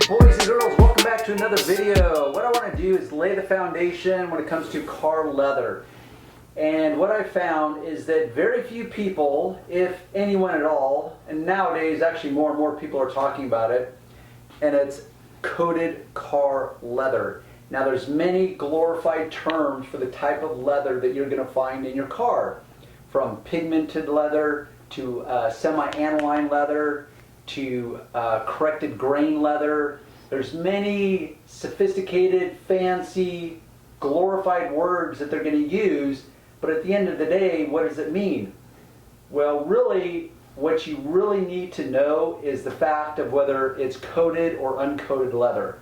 Boys and girls, welcome back to another video. What I want to do is lay the foundation when it comes to car leather. And what I found is that very few people, if anyone at all, and nowadays actually more and more people are talking about it, and it's coated car leather. Now there's many glorified terms for the type of leather that you're going to find in your car. From pigmented leather to semi-aniline leather to corrected grain leather. There's many sophisticated, fancy, glorified words that they're going to use, but at the end of the day, what does it mean? Well, really, what you really need to know is the fact of whether it's coated or uncoated leather.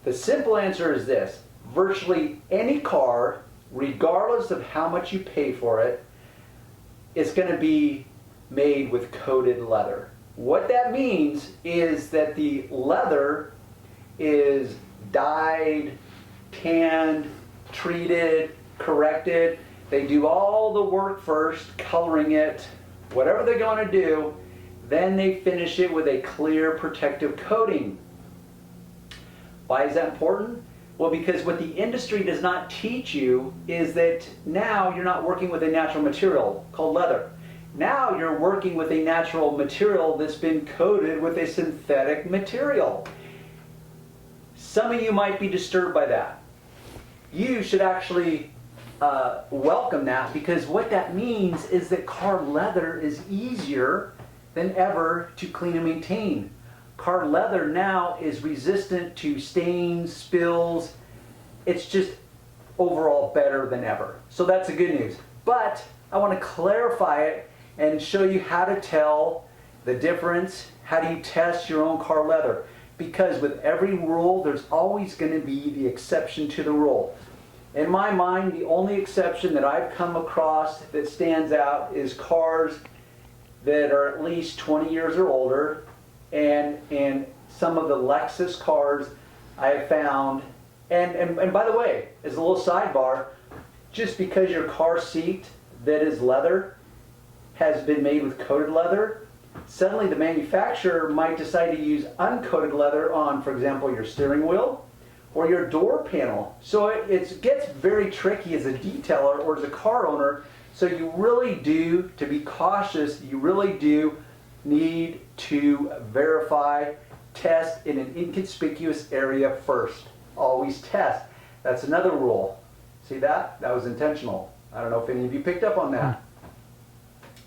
The simple answer is this: virtually any car, regardless of how much you pay for it, is going to be made with coated leather. What that means is that the leather is dyed, tanned, treated, corrected. They do all the work first, coloring it, whatever they're going to do, then they finish it with a clear protective coating. Why is that important? Well, because what the industry does not teach you is that now you're not working with a natural material called leather. Now you're working with a natural material that's been coated with a synthetic material. Some of you might be disturbed by that. You should actually welcome that, because what that means is that car leather is easier than ever to clean and maintain. Car leather now is resistant to stains, spills. It's just overall better than ever. So that's the good news. But I want to clarify it and show you how to tell the difference. How do you test your own car leather? Because with every rule, there's always going to be the exception to the rule. In my mind, the only exception that I've come across that stands out is cars that are at least 20 years or older, and some of the Lexus cars I have found. And by the way, as a little sidebar, just because your car seat that is leather has been made with coated leather, suddenly the manufacturer might decide to use uncoated leather on, for example, your steering wheel or your door panel. So it gets very tricky as a detailer or as a car owner. So you really do, to be cautious, you really do need to verify, test in an inconspicuous area first. Always test. That's another rule. See that? That was intentional. I don't know if any of you picked up on that.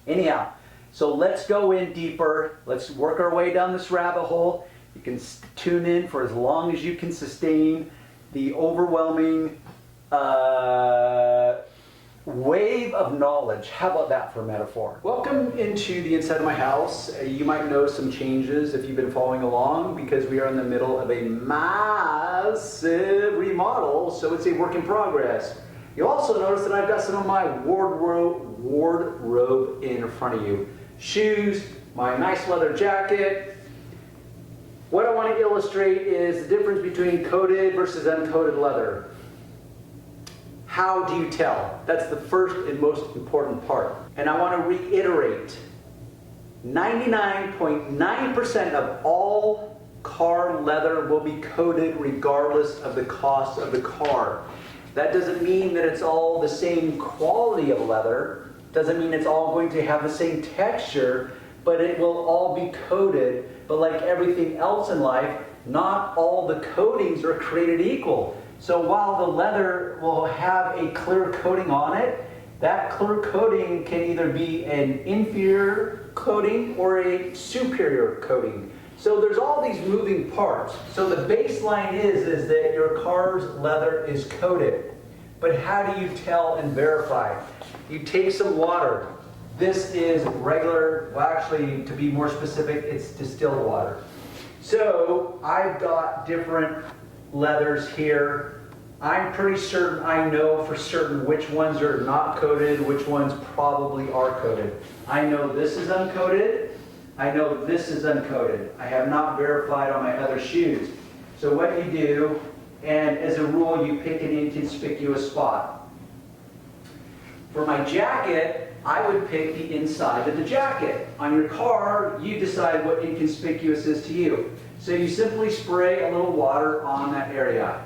Anyhow, so let's go in deeper. Let's work our way down this rabbit hole. You can tune in for as long as you can sustain the overwhelming wave of knowledge. How about that for a metaphor? Welcome into the inside of my house. You might notice some changes if you've been following along, because we are in the middle of a massive remodel, so it's a work in progress. You'll also notice that I've got some of my wardrobe in front of you. Shoes, my nice leather jacket. What I want to illustrate is the difference between coated versus uncoated leather. How do you tell? That's the first and most important part. And I want to reiterate, 99.9% of all car leather will be coated regardless of the cost of the car. That doesn't mean that it's all the same quality of leather. Doesn't mean it's all going to have the same texture, but it will all be coated. But like everything else in life, not all the coatings are created equal. So while the leather will have a clear coating on it, that clear coating can either be an inferior coating or a superior coating. So there's all these moving parts. So the baseline is that your car's leather is coated. But how do you tell and verify? You take some water. This is regular, well actually to be more specific, it's distilled water. So I've got different leathers here. I'm pretty certain I know for certain which ones are not coated, which ones probably are coated. I know this is uncoated. I know this is uncoated. I have not verified on my other shoes. So what you do, and as a rule, you pick an inconspicuous spot. For my jacket, I would pick the inside of the jacket. On your car, you decide what inconspicuous is to you. So you simply spray a little water on that area.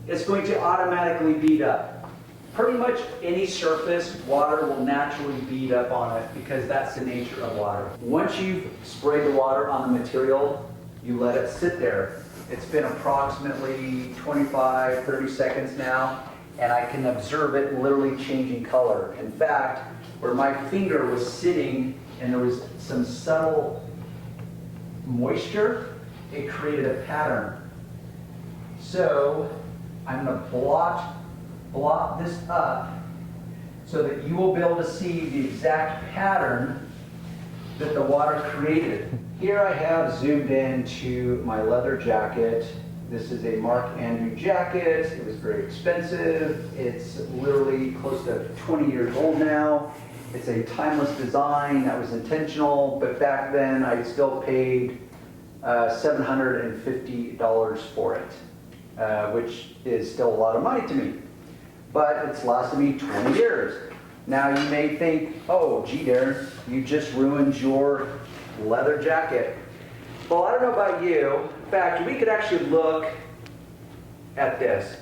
It's going to automatically bead up. Pretty much any surface, water will naturally bead up on it because that's the nature of water. Once you've sprayed the water on the material, you let it sit there. It's been approximately 25, 30 seconds now, and I can observe it literally changing color. In fact, where my finger was sitting and there was some subtle moisture, it created a pattern. So I'm going to blot this up so that you will be able to see the exact pattern that the water created. Here I have zoomed into my leather jacket. This is a Mark Andrew jacket. It was very expensive. It's literally close to 20 years old now. It's a timeless design that was intentional, but back then I still paid $750 for it, which is still a lot of money to me. But it's lasted me 20 years. Now you may think, oh, gee, Darren, you just ruined your leather jacket. Well, I don't know about you. In fact, we could actually look at this.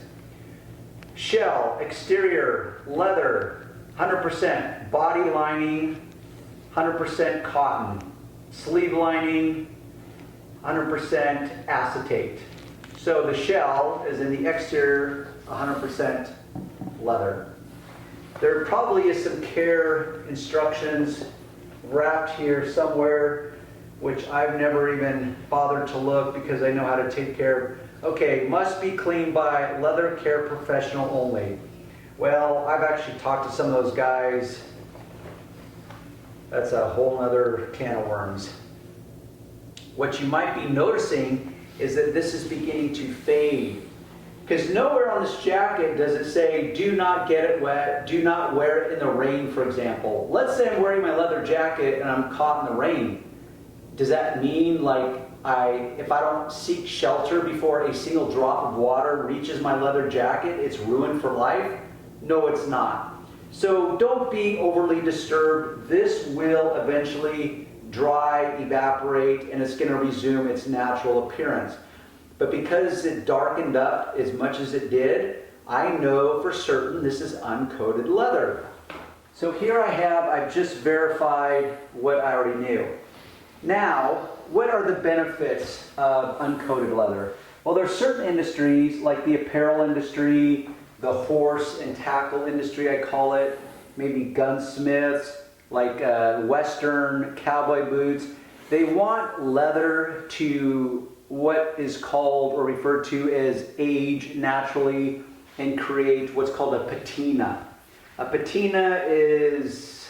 Shell, exterior, leather, 100%. Body lining, 100% cotton. Sleeve lining, 100% acetate. So the shell is in the exterior, 100% leather. There probably is some care instructions wrapped here somewhere, which I've never even bothered to look because I know how to take care. Okay, must be cleaned by leather care professional only. Well, I've actually talked to some of those guys. That's a whole other can of worms. What you might be noticing is that this is beginning to fade. Because nowhere on this jacket does it say, do not get it wet, do not wear it in the rain, for example. Let's say I'm wearing my leather jacket and I'm caught in the rain. Does that mean like if I don't seek shelter before a single drop of water reaches my leather jacket, it's ruined for life? No, it's not. So don't be overly disturbed. This will eventually dry, evaporate, and it's going to resume its natural appearance. But because it darkened up as much as it did, I know for certain this is uncoated leather. So here I've just verified what I already knew. Now, what are the benefits of uncoated leather? Well, there are certain industries like the apparel industry, the horse and tackle industry, I call it, maybe gunsmiths, like Western cowboy boots. They want leather to what is called or referred to as age naturally and create what's called a patina. A patina is,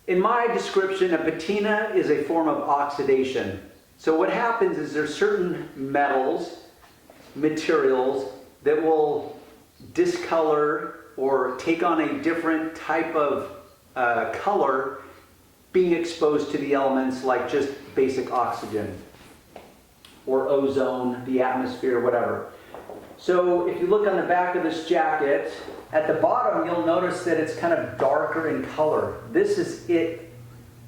in my description, a patina is a form of oxidation. So what happens is there's certain metals, materials that will discolor or take on a different type of color being exposed to the elements like just basic oxygen or ozone, the atmosphere, whatever. So if you look on the back of this jacket, at the bottom you'll notice that it's kind of darker in color. This is it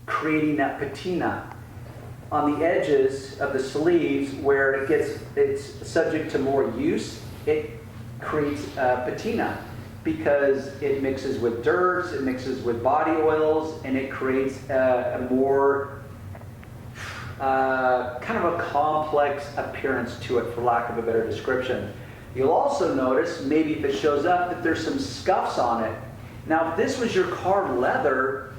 creating that patina. On the edges of the sleeves where it's subject to more use, it creates patina because it mixes with dirt, it mixes with body oils, and it creates a more kind of a complex appearance to it, for lack of a better description. You'll also notice, maybe if it shows up, that there's some scuffs on it. Now, if this was your car leather,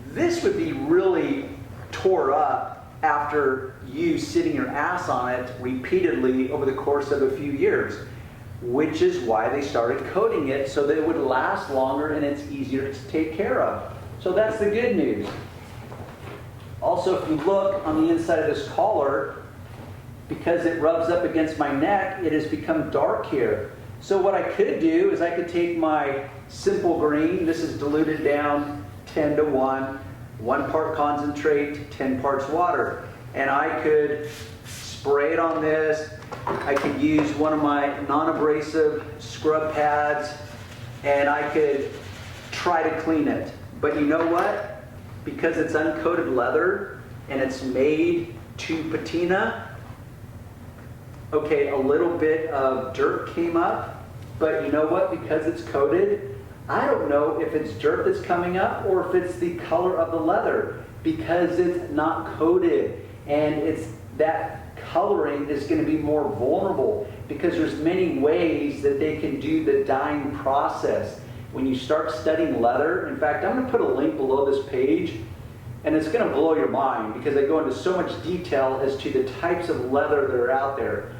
this would be really tore up after you sitting your ass on it repeatedly over the course of a few years, which is why they started coating it so that it would last longer and it's easier to take care of. So that's the good news. Also, if you look on the inside of this collar, because it rubs up against my neck, it has become dark here. So what I could do is I could take my simple green, this is diluted down 10 to 1, 1 part concentrate, 10 parts water, and I could spray it on this. I could use one of my non-abrasive scrub pads, and I could try to clean it. But you know what? Because it's uncoated leather and it's made to patina, okay, a little bit of dirt came up, but you know what? Because it's coated, I don't know if it's dirt that's coming up or if it's the color of the leather, because it's not coated, and it's that coloring is going to be more vulnerable because there's many ways that they can do the dyeing process. When you start studying leather, in fact, I'm going to put a link below this page, and it's going to blow your mind because I go into so much detail as to the types of leather that are out there.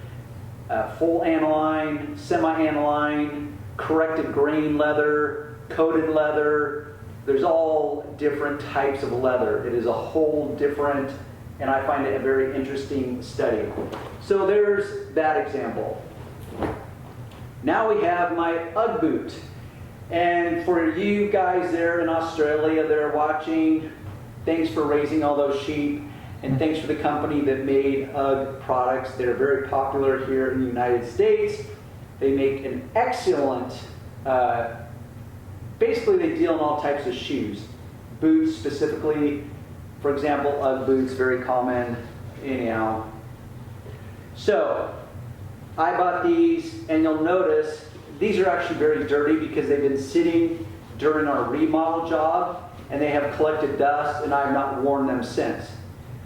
Full aniline, semi-aniline, corrected grain leather, coated leather. There's all different types of leather. It is a whole different, and I find it a very interesting study. So there's that example. Now we have my Ugg boot. And for you guys there in Australia that are watching, thanks for raising all those sheep, and thanks for the company that made Ugg products. They're very popular here in the United States. They make an excellent, basically they deal in all types of shoes. Boots specifically, for example, Ugg boots, very common anyhow. So, I bought these, and you'll notice these are actually very dirty because they've been sitting during our remodel job, and they have collected dust, and I have not worn them since.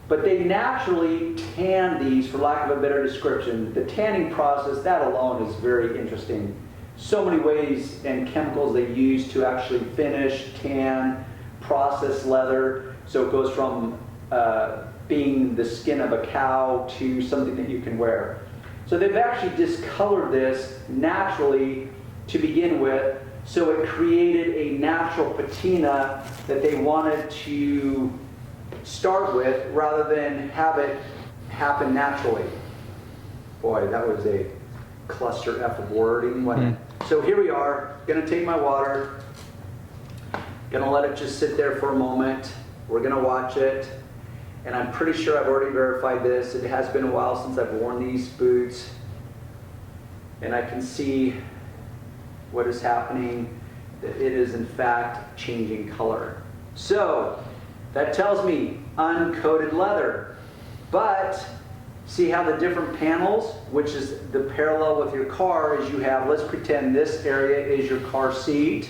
But they naturally tan these, for lack of a better description. The tanning process, that alone is very interesting. So many ways and chemicals they use to actually finish, tan, process leather. So it goes from being the skin of a cow to something that you can wear. So they've actually discolored this naturally to begin with, so it created a natural patina that they wanted to start with rather than have it happen naturally. Boy, that was a cluster F of wording, wasn't it? So here we are, gonna take my water, gonna let it just sit there for a moment. We're gonna watch it. And I'm pretty sure I've already verified this. It has been a while since I've worn these boots. And I can see what is happening, that it is in fact changing color. So that tells me uncoated leather. But see how the different panels, which is the parallel with your car, is you have, let's pretend this area is your car seat.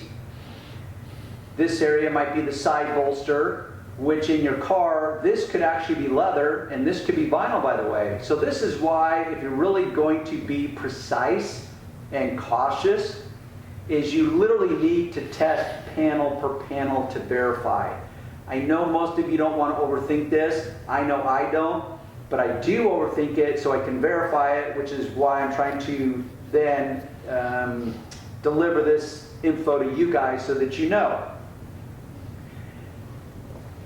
This area might be the side bolster, which in your car, this could actually be leather, and this could be vinyl, by the way. So this is why, if you're really going to be precise and cautious, is you literally need to test panel per panel to verify. I know most of you don't want to overthink this. I know I don't, but I do overthink it so I can verify it, which is why I'm trying to then deliver this info to you guys so that you know.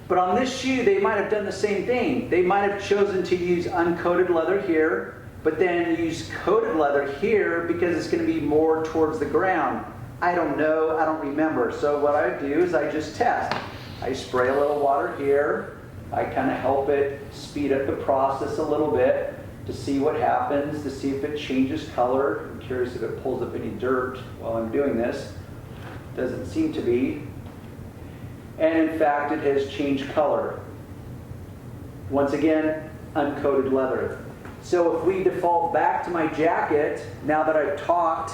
But on this shoe, they might have done the same thing. They might have chosen to use uncoated leather here, but then use coated leather here because it's going to be more towards the ground. I don't know, I don't remember. So what I do is I just test. I spray a little water here. I kind of help it speed up the process a little bit to see what happens, to see if it changes color. I'm curious if it pulls up any dirt while I'm doing this. Doesn't seem to be. And in fact, it has changed color. Once again, uncoated leather. So if we default back to my jacket, now that I've talked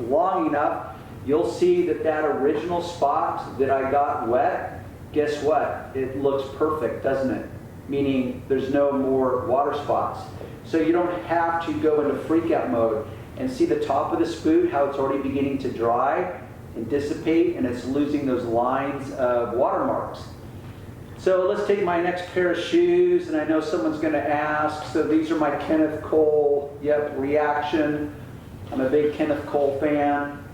long enough, you'll see that that original spot that I got wet, guess what? It looks perfect, doesn't it? Meaning there's no more water spots. So you don't have to go into freak out mode. And see the top of this boot, how it's already beginning to dry and dissipate, and it's losing those lines of watermarks. So let's take my next pair of shoes, and I know someone's going to ask, so these are my Kenneth Cole, reaction. I'm a big Kenneth Cole fan.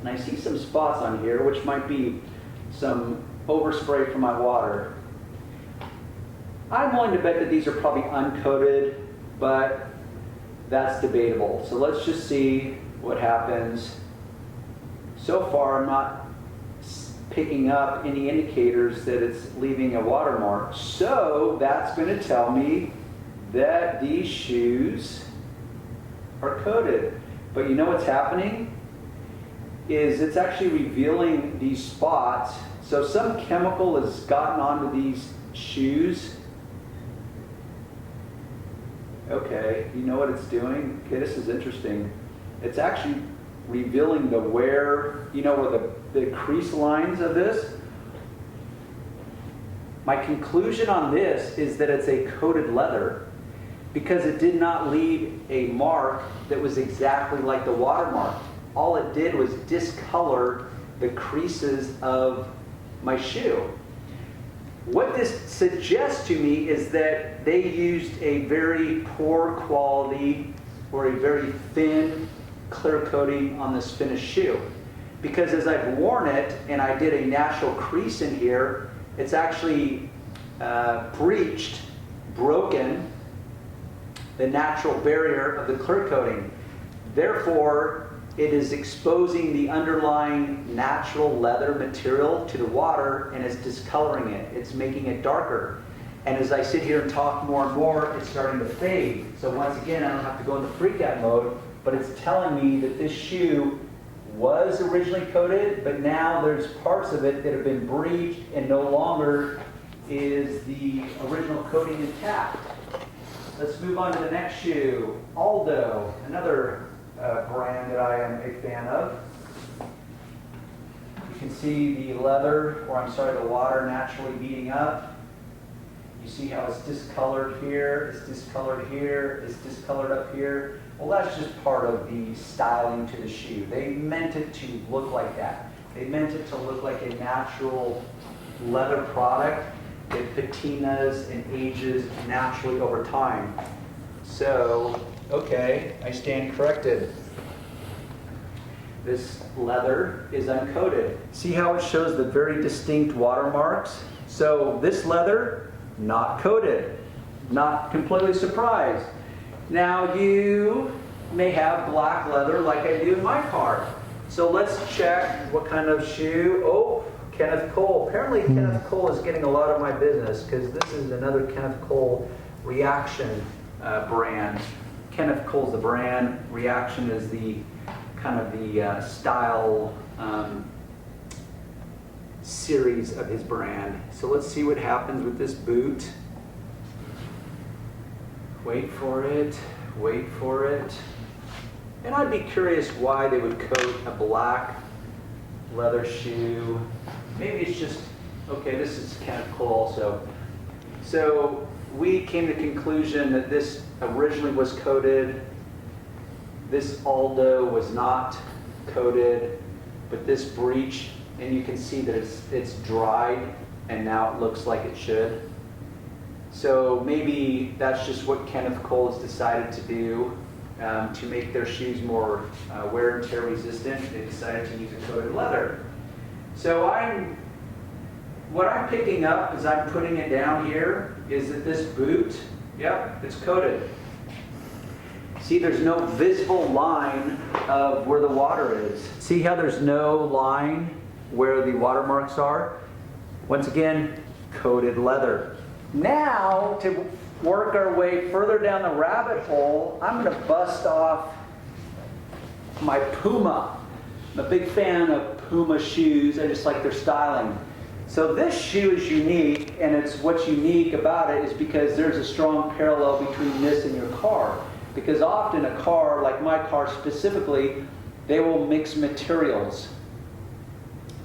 And I see some spots on here, which might be some overspray from my water. I'm willing to bet that these are probably uncoated, but that's debatable. So let's just see what happens. So far, I'm not picking up any indicators that it's leaving a watermark. So that's going to tell me that these shoes are coated. But you know what's happening? Is it's actually revealing these spots. So some chemical has gotten onto these shoes Okay, you know what it's doing? Okay, this is interesting. It's actually revealing the wear, you know, where the crease lines of this. My conclusion on this is that it's a coated leather because it did not leave a mark that was exactly like the watermark. All it did was discolor the creases of my shoe. What this suggests to me is that they used a very poor quality or a very thin clear coating on this finished shoe. Because as I've worn it and I did a natural crease in here, it's actually breached, broken the natural barrier of the clear coating. Therefore, it is exposing the underlying natural leather material to the water and is discoloring it. It's making it darker. And as I sit here and talk more and more, it's starting to fade. So once again, I don't have to go into freak out mode, but it's telling me that this shoe was originally coated, but now there's parts of it that have been breached and no longer is the original coating intact. Let's move on to the next shoe. Aldo, another brand that I am a fan of. You can see the leather, or I'm sorry, the water naturally beating up. You see how it's discolored here, it's discolored here, it's discolored up here. Well, that's just part of the styling to the shoe. They meant it to look like that. They meant it to look like a natural leather product that patinas and ages naturally over time. So, okay, I stand corrected. This leather is uncoated. See how it shows the very distinct watermarks? So this leather, not coated. Not completely surprised. Now you may have black leather like I do in my car. So let's check what kind of shoe. Oh, Kenneth Cole. Apparently Kenneth Cole is getting a lot of my business because this is another Kenneth Cole Reaction brand. Kenneth Cole's the brand. Reaction is the kind of the style series of his brand. So let's see what happens with this boot. Wait for it, wait for it. And I'd be curious why they would coat a black leather shoe. Maybe it's just, okay, this is Kenneth Cole also. So we came to the conclusion that this originally was coated. This Aldo was not coated, but this breech, and you can see that it's dried and now it looks like it should. So maybe that's just what Kenneth Cole has decided to do to make their shoes more wear and tear resistant. They decided to use a coated leather. So what I'm picking up as I'm putting it down here is that this boot, yep, it's coated. See, there's no visible line of where the water is. See how there's no line where the watermarks are? Once again, coated leather. Now, to work our way further down the rabbit hole, I'm going to bust off my Puma. I'm a big fan of Puma shoes. I just like their styling. So this shoe is unique, and what's unique about it is because there's a strong parallel between this and your car. Because often a car, like my car specifically, they will mix materials.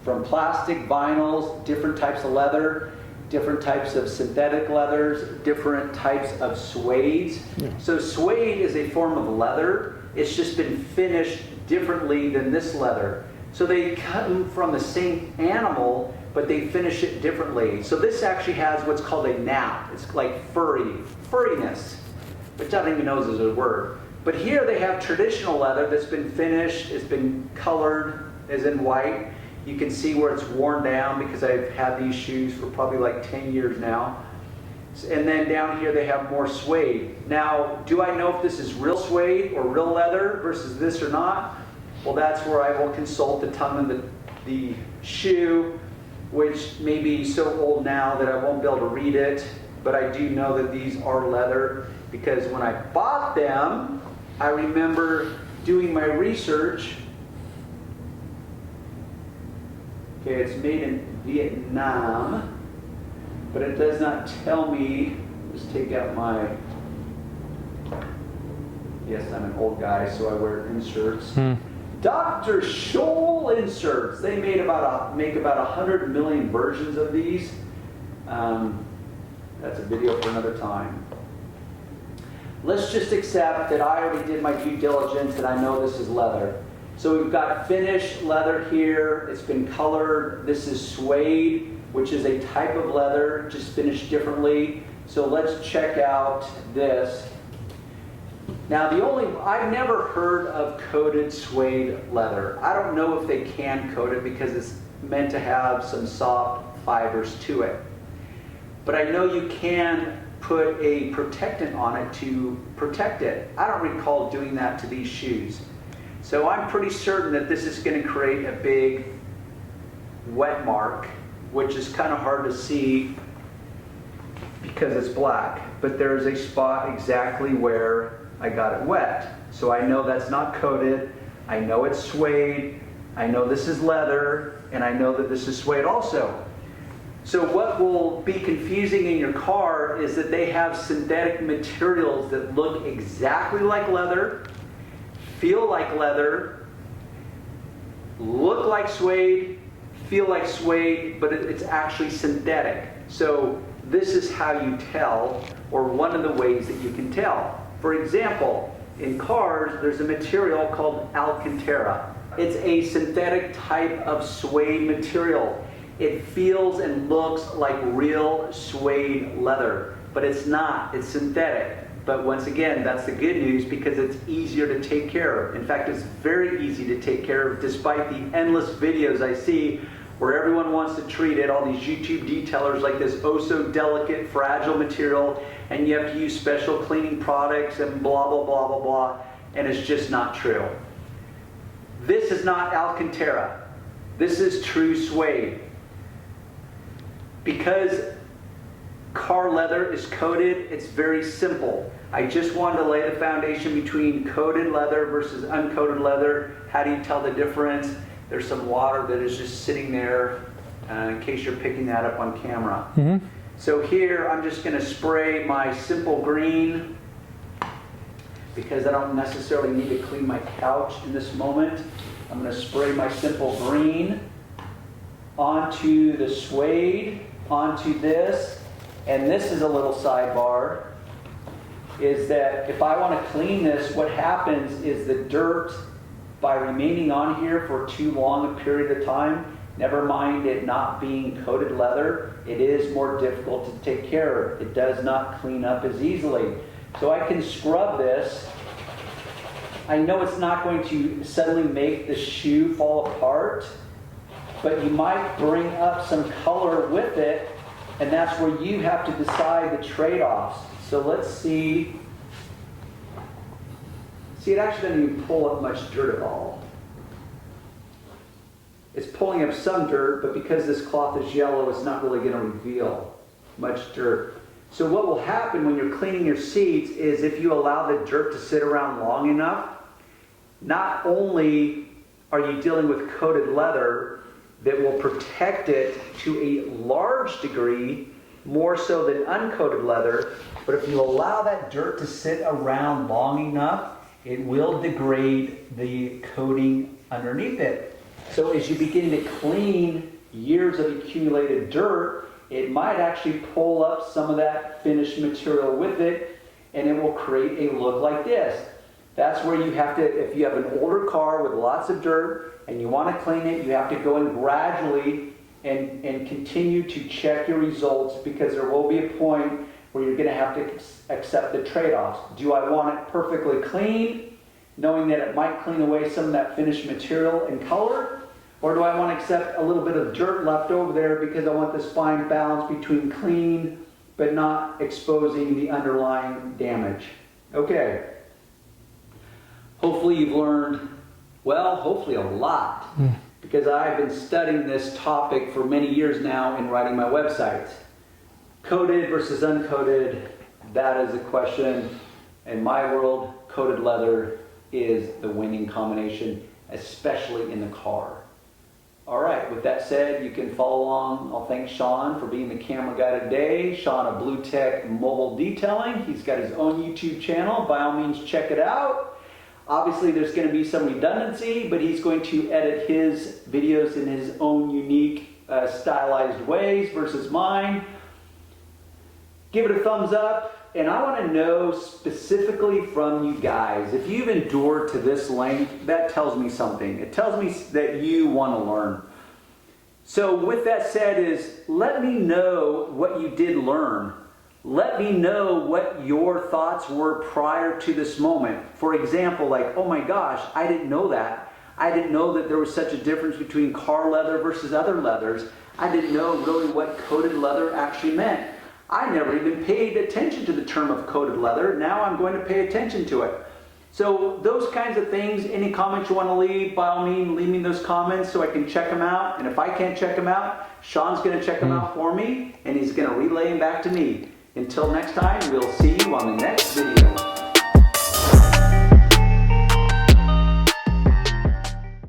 From plastic, vinyls, different types of leather, different types of synthetic leathers, different types of suedes. Yeah. So suede is a form of leather. It's just been finished differently than this leather. So they come from the same animal, but they finish it differently. So this actually has what's called a nap. It's like furriness, which I don't even know is a word. But here they have traditional leather that's been finished, it's been colored, as in white. You can see where it's worn down because I've had these shoes for probably like 10 years now. And then down here they have more suede. Now, do I know if this is real suede or real leather versus this or not? Well, that's where I will consult the tongue of the shoe, which may be so old now that I won't be able to read it. But I do know that these are leather because when I bought them, I remember doing my research. Okay, it's made in Vietnam, but it does not tell me. Just take out my Yes, I'm an old guy, so I wear inserts. Dr. Scholl inserts. They make about 100 million versions of these. That's a video for another time. Let's just accept that I already did my due diligence and I know this is leather. So we've got finished leather here. It's been colored. This is suede, which is a type of leather, just finished differently. So let's check out this. Now I've never heard of coated suede leather. I don't know if they can coat it because it's meant to have some soft fibers to it. But I know you can put a protectant on it to protect it. I don't recall doing that to these shoes. So I'm pretty certain that this is going to create a big wet mark, which is kind of hard to see because it's black. But there's a spot exactly where I got it wet. So I know that's not coated. I know it's suede. I know this is leather. And I know that this is suede also. So what will be confusing in your car is that they have synthetic materials that look exactly like leather, feel like leather, look like suede, feel like suede, but it's actually synthetic. So this is how you tell, or one of the ways that you can tell. For example, in cars, there's a material called Alcantara. It's a synthetic type of suede material. It feels and looks like real suede leather, but it's not. It's synthetic. But once again, that's the good news because it's easier to take care of. In fact, it's very easy to take care of despite the endless videos I see where everyone wants to treat it, all these YouTube detailers like this oh so delicate, fragile material, and you have to use special cleaning products and blah, blah, blah, blah, blah, and it's just not true. This is not Alcantara. This is true suede. Because car leather is coated, it's very simple. I just wanted to lay the foundation between coated leather versus uncoated leather. How do you tell the difference? There's some water that is just sitting there in case you're picking that up on camera. So here I'm just going to spray my simple green because I don't necessarily need to clean my couch in this moment. I'm going to spray my simple green onto the suede, onto this, and this is a little sidebar, is that if I want to clean this, what happens is the dirt, by remaining on here for too long a period of time, never mind it not being coated leather, it is more difficult to take care of. It does not clean up as easily. So I can scrub this. I know it's not going to suddenly make the shoe fall apart, but you might bring up some color with it, and that's where you have to decide the trade-offs. So let's see. See, it actually doesn't even pull up much dirt at all. It's pulling up some dirt, but because this cloth is yellow, it's not really going to reveal much dirt. So what will happen when you're cleaning your seats is if you allow the dirt to sit around long enough, not only are you dealing with coated leather that will protect it to a large degree, more so than uncoated leather, but if you allow that dirt to sit around long enough, it will degrade the coating underneath it. So as you begin to clean years of accumulated dirt, it might actually pull up some of that finished material with it, and it will create a look like this. That's where you have to, if you have an older car with lots of dirt and you want to clean it, you have to go in gradually and continue to check your results, because there will be a point where you're going to have to accept the trade-offs. Do I want it perfectly clean, knowing that it might clean away some of that finished material and color? Or do I want to accept a little bit of dirt left over there because I want this fine balance between clean but not exposing the underlying damage? Okay. Hopefully you've learned, well, hopefully a lot, because I've been studying this topic for many years now in writing my websites. Coated versus uncoated, that is the question. In my world, coated leather is the winning combination, especially in the car. All right, with that said, you can follow along. I'll thank Sean for being the camera guy today. Sean of Blue Tech Mobile Detailing. He's got his own YouTube channel. By all means, check it out. Obviously, there's going to be some redundancy, but he's going to edit his videos in his own unique, stylized ways versus mine. Give it a thumbs up. And I want to know specifically from you guys, if you've endured to this length, that tells me something. It tells me that you want to learn. So with that said let me know what you did learn. Let me know what your thoughts were prior to this moment. For example, like, oh my gosh, I didn't know that. I didn't know that there was such a difference between car leather versus other leathers. I didn't know really what coated leather actually meant. I never even paid attention to the term of coated leather. Now I'm going to pay attention to it. So those kinds of things, any comments you want to leave, by all means, leave me those comments so I can check them out. And if I can't check them out, Sean's going to check them out for me, and he's going to relay them back to me. Until next time, we'll see you on the next video.